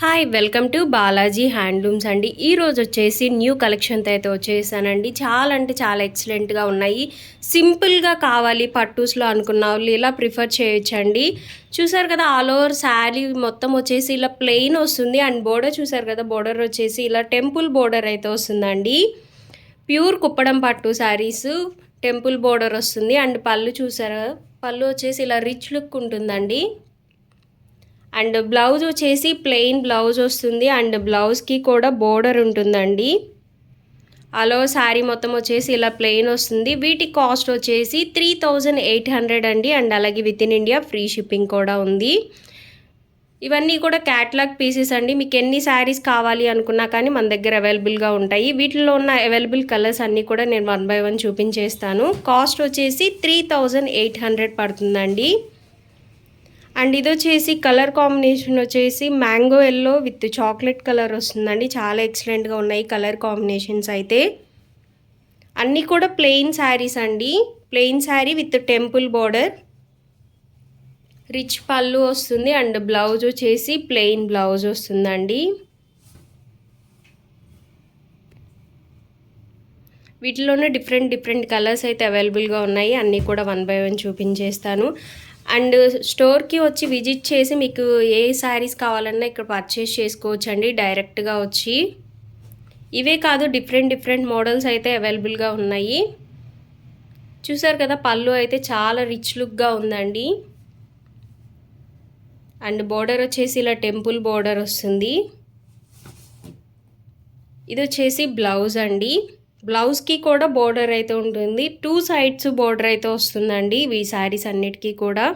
Hi welcome to Balaji handlooms అండి. ఈరోజు వచ్చేసి న్యూ కలెక్షన్తో అయితే వచ్చేసానండి. చాలా అంటే చాలా ఎక్సలెంట్గా ఉన్నాయి. సింపుల్గా కావాలి పట్టూస్లో అనుకున్న వాళ్ళు ఇలా ప్రిఫర్ చేయొచ్చండి. చూసారు కదా, ఆల్ ఓవర్ శారీ మొత్తం వచ్చేసి ఇలా ప్లెయిన్ వస్తుంది. అండ్ బోర్డర్ చూసారు కదా, బోర్డర్ వచ్చేసి ఇలా టెంపుల్ బోర్డర్ అయితే వస్తుందండి. ప్యూర్ కుప్పడం పట్టు శారీస్ టెంపుల్ బోర్డర్ వస్తుంది. అండ్ పళ్ళు చూసారా, పళ్ళు వచ్చేసి ఇలా రిచ్ లుక్ ఉంటుందండి. అండ్ బ్లౌజ్ వచ్చేసి ప్లెయిన్ బ్లౌజ్ వస్తుంది. అండ్ బ్లౌజ్కి కూడా బోర్డర్ ఉంటుందండి. అలో శారీ మొత్తం వచ్చేసి ఇలా ప్లెయిన్ వస్తుంది. వీటి కాస్ట్ వచ్చేసి 3800 అండి. అండ్ అలాగే with in India free shipping కూడా ఉంది. ఇవన్నీ కూడా క్యాటలాగ్ పీసెస్ అండి. మీకు ఎన్ని శారీస్ కావాలి అనుకున్నా కానీ మన దగ్గర అవైలబుల్గా ఉంటాయి. వీటిలో ఉన్న అవైలబుల్ కలర్స్ అన్నీ కూడా నేను 1 by 1 చూపించేస్తాను. కాస్ట్ వచ్చేసి 3800 పడుతుందండి. అండ్ ఇది వచ్చేసి కలర్ కాంబినేషన్ వచ్చేసి mango yellow with chocolate colour వస్తుందండి. చాలా ఎక్సలెంట్గా ఉన్నాయి కలర్ కాంబినేషన్స్ అయితే. అన్నీ కూడా ప్లెయిన్ శారీస్ అండి. Plain sari with temple border, rich పళ్ళు వస్తుంది. అండ్ బ్లౌజ్ వచ్చేసి ప్లెయిన్ బ్లౌజ్ వస్తుందండి. వీటిలోనే డిఫరెంట్ కలర్స్ అయితే అవైలబుల్గా ఉన్నాయి. అన్నీ కూడా 1 by 1 చూపించేస్తాను. అండ్ స్టోర్కి వచ్చి విజిట్ చేసి మీకు ఏ శారీస్ కావాలన్నా ఇక్కడ పర్చేస్ చేసుకోవచ్చండి డైరెక్ట్గా వచ్చి. ఇవే కాదు, డిఫరెంట్ మోడల్స్ అయితే అవైలబుల్గా ఉన్నాయి. చూసారు కదా, పళ్ళు అయితే చాలా రిచ్ లుక్గా ఉందండి. అండ్ బోర్డర్ వచ్చేసి ఇలా టెంపుల్ బోర్డర్ వస్తుంది. ఇది వచ్చేసి బ్లౌజ్ అండి. బ్లౌజ్కి కూడా బోర్డర్ అయితే ఉంటుంది. 2 sides బోర్డర్ అయితే వస్తుందండి ఈ శారీస్ అన్నిటికీ కూడా.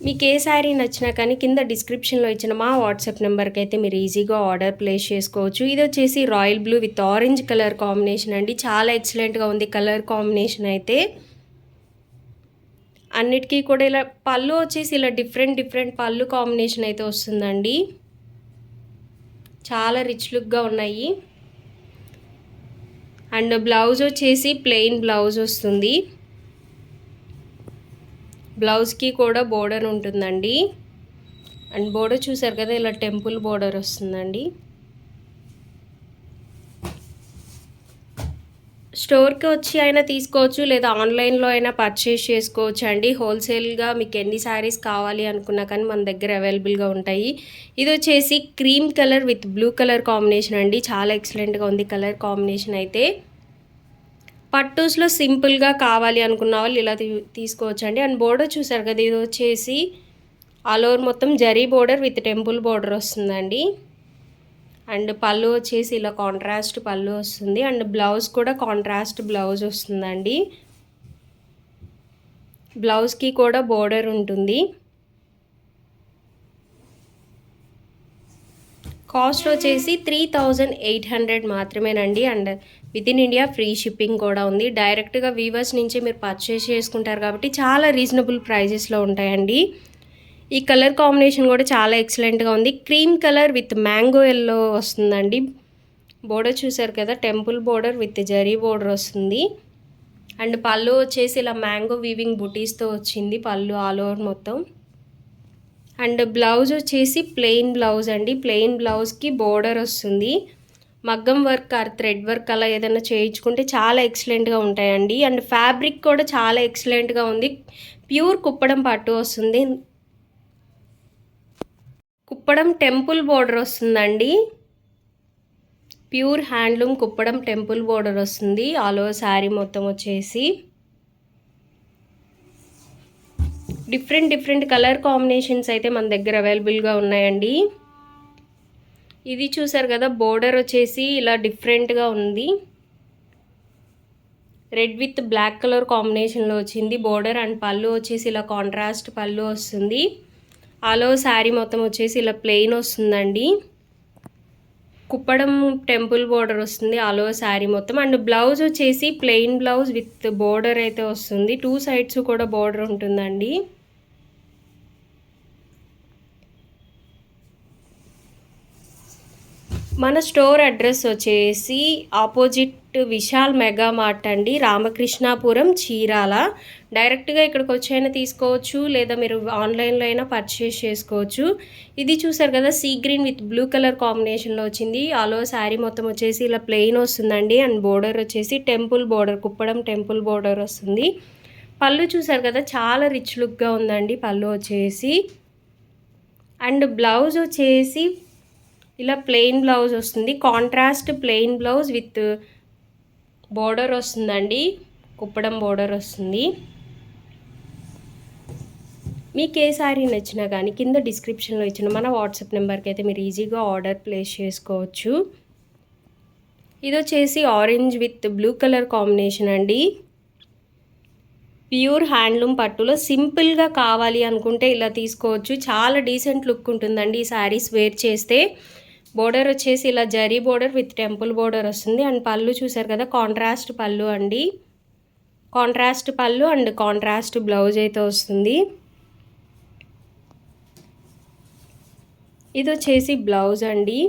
మీకు ఏ శారీ నచ్చినా కానీ కింద డిస్క్రిప్షన్లో ఇచ్చిన మా వాట్సాప్ నెంబర్కి అయితే మీరు ఈజీగా ఆర్డర్ ప్లేస్ చేసుకోవచ్చు. ఇది వచ్చేసి royal blue with orange colour combination అండి. చాలా ఎక్సలెంట్గా ఉంది కలర్ కాంబినేషన్ అయితే. అన్నిటికీ కూడా ఇలా పళ్ళు వచ్చేసి ఇలా డిఫరెంట్ పళ్ళు కాంబినేషన్ అయితే వస్తుందండి. చాలా రిచ్ లుక్గా ఉన్నాయి. అండ్ బ్లౌజ్ వచ్చేసి ప్లెయిన్ బ్లౌజ్ వస్తుంది. బ్లౌజ్కి కూడా బోర్డర్ ఉంటుందండి. అండ్ బోర్డర్ చూసారు కదా, ఇలా టెంపుల్ బోర్డర్ వస్తుందండి. స్టోర్కి వచ్చి అయినా తీసుకోవచ్చు, లేదా ఆన్లైన్లో అయినా పర్చేస్ చేసుకోవచ్చు అండి. హోల్సేల్గా మీకు ఎన్ని శారీస్ కావాలి అనుకున్నా కానీ మన దగ్గర అవైలబుల్గా ఉంటాయి. ఇది వచ్చేసి cream colour with blue colour combination అండి. చాలా ఎక్సలెంట్గా ఉంది కలర్ కాంబినేషన్ అయితే. పట్టూస్లో సింపుల్గా కావాలి అనుకున్న వాళ్ళు ఇలా తీసుకోవచ్చు అండి. అండ్ బోర్డర్ చూసారు కదా, ఇది వచ్చేసి ఆల్ ఓవర్ మొత్తం zari border with temple border వస్తుందండి. అండ్ పళ్ళు వచ్చేసి ఇలా కాంట్రాస్ట్ పళ్ళు వస్తుంది. అండ్ బ్లౌజ్ కూడా కాంట్రాస్ట్ బ్లౌజ్ వస్తుందండి. బ్లౌజ్కి కూడా బోర్డర్ ఉంటుంది. కాస్ట్ వచ్చేసి 3800 మాత్రమేనండి. And with in India free shipping కూడా ఉంది. డైరెక్ట్గా వీవర్స్ నుంచి మీరు పర్చేస్ చేసుకుంటారు కాబట్టి చాలా రీజనబుల్ ప్రైజెస్లో ఉంటాయండి. ఈ కలర్ కాంబినేషన్ కూడా చాలా ఎక్సలెంట్గా ఉంది. Cream colour with mango yellow వస్తుందండి. బోర్డర్ చూసారు కదా, temple border with zari border వస్తుంది. అండ్ పళ్ళు వచ్చేసి ఇలా మ్యాంగో వీవింగ్ బుటీస్తో వచ్చింది పళ్ళు ఆల్ ఓవర్ మొత్తం. అండ్ బ్లౌజ్ వచ్చేసి ప్లెయిన్ బ్లౌజ్ అండి. ప్లెయిన్ బ్లౌజ్కి బోర్డర్ వస్తుంది. మగ్గం వర్క్ ఆర్ థ్రెడ్ వర్క్ అలా ఏదైనా చేయించుకుంటే చాలా ఎక్సలెంట్గా ఉంటాయండి. అండ్ ఫ్యాబ్రిక్ కూడా చాలా ఎక్సలెంట్గా ఉంది. ప్యూర్ కుప్పడం పట్టు వస్తుంది. కుప్పడం టెంపుల్ బోర్డర్ వస్తుందండి. Pure handloom Kuppadam temple border వస్తుంది ఆల్ ఓవర్ శారీ మొత్తం వచ్చేసి. డిఫరెంట్ కలర్ కాంబినేషన్స్ అయితే మన దగ్గర అవైలబుల్గా ఉన్నాయండి. ఇది చూసారు కదా, బోర్డర్ వచ్చేసి ఇలా డిఫరెంట్గా ఉంది. రెడ్ విత్ బ్లాక్ కలర్ కాంబినేషన్లో వచ్చింది బోర్డర్. అండ్ పళ్ళు వచ్చేసి ఇలా కాంట్రాస్ట్ పళ్ళు వస్తుంది. ఆల్ ఓవర్ శారీ మొత్తం వచ్చేసి ఇలా ప్లెయిన్ వస్తుందండి. కుప్పడం టెంపుల్ బోర్డర్ వస్తుంది ఆల్ ఓవర్ శారీ మొత్తం. అండ్ బ్లౌజ్ వచ్చేసి ప్లెయిన్ బ్లౌజ్ విత్ బోర్డర్ అయితే వస్తుంది. 2 sides కూడా బోర్డర్ ఉంటుందండి. మన స్టోర్ అడ్రస్ వచ్చేసి ఆపోజిట్ విశాల్ మెగా మార్ట్ అండి, రామకృష్ణాపురం, చీరాల. డైరెక్ట్గా ఇక్కడికి వచ్చైనా తీసుకోవచ్చు, లేదా మీరు ఆన్లైన్లో అయినా పర్చేస్ చేసుకోవచ్చు. ఇది చూసారు కదా, sea green with blue colour కాంబినేషన్లో వచ్చింది. ఆలో శారీ మొత్తం వచ్చేసి ఇలా ప్లెయిన్ వస్తుందండి. అండ్ బోర్డర్ వచ్చేసి temple border, Kuppadam temple border వస్తుంది. పళ్ళు చూసారు కదా, చాలా రిచ్ లుక్గా ఉందండి పళ్ళు వచ్చేసి. అండ్ బ్లౌజ్ వచ్చేసి ఇలా ప్లెయిన్ బ్లౌజ్ వస్తుంది, contrast plain blouse with border వస్తుందండి, కుప్పడం బోర్డర్ వస్తుంది. మీకు ఏ శారీ నచ్చినా కానీ కింద డిస్క్రిప్షన్లో ఇచ్చిన మన వాట్సాప్ నెంబర్కి అయితే మీరు ఈజీగా ఆర్డర్ ప్లేస్ చేసుకోవచ్చు. ఇది వచ్చేసి orange with blue colour combination అండి. ప్యూర్ హ్యాండ్లూమ్ పట్టులో సింపుల్గా కావాలి అనుకుంటే ఇలా తీసుకోవచ్చు. చాలా డీసెంట్ లుక్ ఉంటుందండి ఈ శారీస్ వేర్ చేస్తే. బోర్డర్ వచ్చేసి ఇలా zari border with temple border వస్తుంది. అండ్ పళ్ళు చూసారు కదా, కాంట్రాస్ట్ పళ్ళు అండి, కాంట్రాస్ట్ పళ్ళు అండ్ కాంట్రాస్ట్ బ్లౌజ్ అయితే వస్తుంది. ఇది వచ్చేసి బ్లౌజ్ అండి.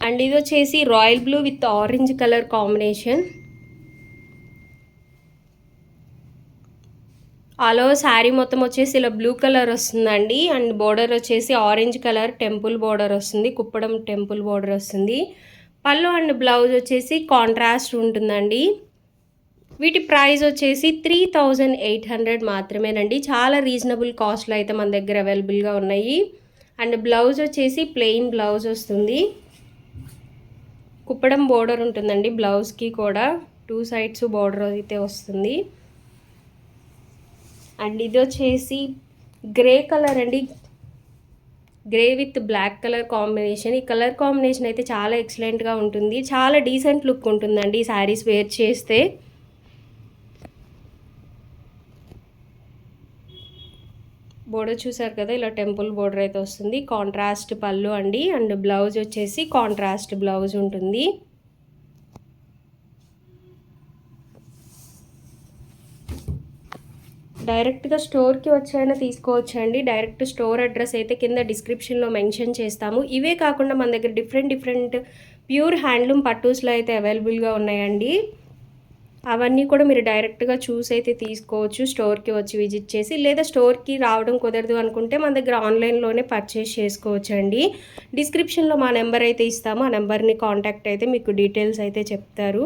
అండ్ ఇది వచ్చేసి royal blue with orange colour combination. ఆలో శారీ మొత్తం వచ్చేసి ఇలా బ్లూ కలర్ వస్తుందండి. అండ్ బోర్డర్ వచ్చేసి ఆరెంజ్ కలర్ టెంపుల్ బోర్డర్ వస్తుంది, కుప్పడం టెంపుల్ బోర్డర్ వస్తుంది. పళ్ళు అండ్ బ్లౌజ్ వచ్చేసి కాంట్రాస్ట్ ఉంటుందండి. వీటి ప్రైస్ వచ్చేసి 3800 మాత్రమేనండి. చాలా రీజనబుల్ కాస్ట్లో అయితే మన దగ్గర అవైలబుల్గా ఉన్నాయి. అండ్ బ్లౌజ్ వచ్చేసి ప్లెయిన్ బ్లౌజ్ వస్తుంది, కుప్పడం బోర్డర్ ఉంటుందండి బ్లౌజ్కి కూడా, 2 సైడ్స్ బోర్డర్ అయితే వస్తుంది. అండ్ ఇది వచ్చేసి గ్రే కలర్ అండి, grey with black colour combination. ఈ కలర్ కాంబినేషన్ అయితే చాలా ఎక్సలెంట్గా ఉంటుంది, చాలా డీసెంట్ లుక్ ఉంటుందండి ఈ శారీస్ వేర్ చేస్తే. బోర్డర్ చూసారు కదా, ఇలా టెంపుల్ బోర్డర్ అయితే వస్తుంది, కాంట్రాస్ట్ పళ్ళు అండి. అండ్ బ్లౌజ్ వచ్చేసి కాంట్రాస్ట్ బ్లౌజ్ ఉంటుంది. డైరెక్ట్గా స్టోర్కి వచ్చైనా తీసుకోవచ్చండి. డైరెక్ట్ స్టోర్ అడ్రస్ అయితే కింద డిస్క్రిప్షన్లో మెన్షన్ చేస్తాము. ఇవే కాకుండా మన దగ్గర డిఫరెంట్ ప్యూర్ హ్యాండ్లూమ్ పట్టూస్లో అయితే అవైలబుల్గా ఉన్నాయండి. అవన్నీ కూడా మీరు డైరెక్ట్గా చూసి అయితే తీసుకోవచ్చు, స్టోర్కి వచ్చి విజిట్ చేసి. లేదా స్టోర్కి రావడం కుదరదు అనుకుంటే మన దగ్గర ఆన్లైన్లోనే పర్చేస్ చేసుకోవచ్చండి. డిస్క్రిప్షన్లో మా నెంబర్ అయితే ఇస్తాము, ఆ నెంబర్ని కాంటాక్ట్ అయితే మీకు డీటెయిల్స్ అయితే చెప్తారు.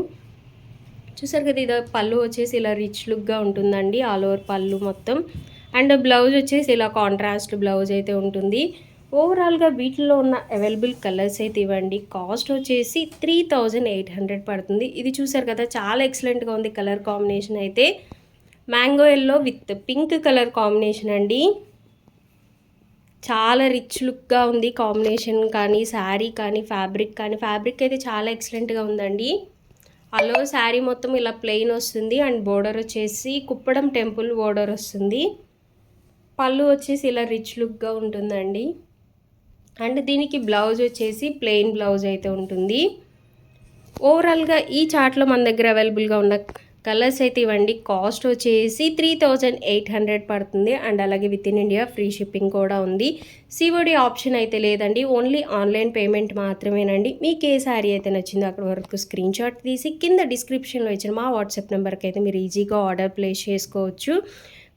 చూసారు కదా, ఇది పళ్ళు వచ్చేసి ఇలా రిచ్ లుక్గా ఉంటుందండి, ఆల్ ఓవర్ పళ్ళు మొత్తం. అండ్ బ్లౌజ్ వచ్చేసి ఇలా కాంట్రాస్ట్ బ్లౌజ్ అయితే ఉంటుంది. ఓవరాల్గా వీటిలో ఉన్న అవైలబుల్ కలర్స్ అయితే ఇవ్వండి. కాస్ట్ వచ్చేసి 3800 పడుతుంది. ఇది చూసారు కదా, చాలా ఎక్సలెంట్గా ఉంది కలర్ కాంబినేషన్ అయితే. Mango yellow with pink colour combination అండి. చాలా రిచ్ లుక్గా ఉంది కాంబినేషన్, కానీ శారీ కానీ ఫ్యాబ్రిక్ అయితే చాలా ఎక్సలెంట్గా ఉందండి. అలో శారీ మొత్తం ఇలా ప్లెయిన్ వస్తుంది. అండ్ బోర్డర్ వచ్చేసి కుప్పడం టెంపుల్ బోర్డర్ వస్తుంది. పళ్ళు వచ్చేసి ఇలా రిచ్ లుక్గా ఉంటుందండి. అండ్ దీనికి బ్లౌజ్ వచ్చేసి ప్లెయిన్ బ్లౌజ్ అయితే ఉంటుంది. ఓవరాల్గా ఈ చార్ట్లో మన దగ్గర అవైలబుల్గా ఉన్న కలర్స్ అయితే ఇవ్వండి. కాస్ట్ వచ్చేసి 3800 పడుతుంది. అండ్ అలాగే with in India free shipping కూడా ఉంది. సిఓడి ఆప్షన్ అయితే లేదండి, ఓన్లీ ఆన్లైన్ పేమెంట్ మాత్రమేనండి. మీకు ఏ శారీ అయితే నచ్చిందో అక్కడ వరకు స్క్రీన్ షాట్ తీసి కింద డిస్క్రిప్షన్లో ఇచ్చిన మా వాట్సాప్ నెంబర్కి అయితే మీరు ఈజీగా ఆర్డర్ ప్లేస్ చేసుకోవచ్చు.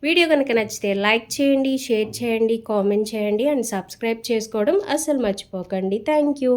వీడియో కనుక నచ్చితే లైక్ చేయండి, షేర్ చేయండి, కామెంట్ చేయండి అండ్ సబ్స్క్రైబ్ చేసుకోవడం అస్సలు మర్చిపోకండి. Thank you.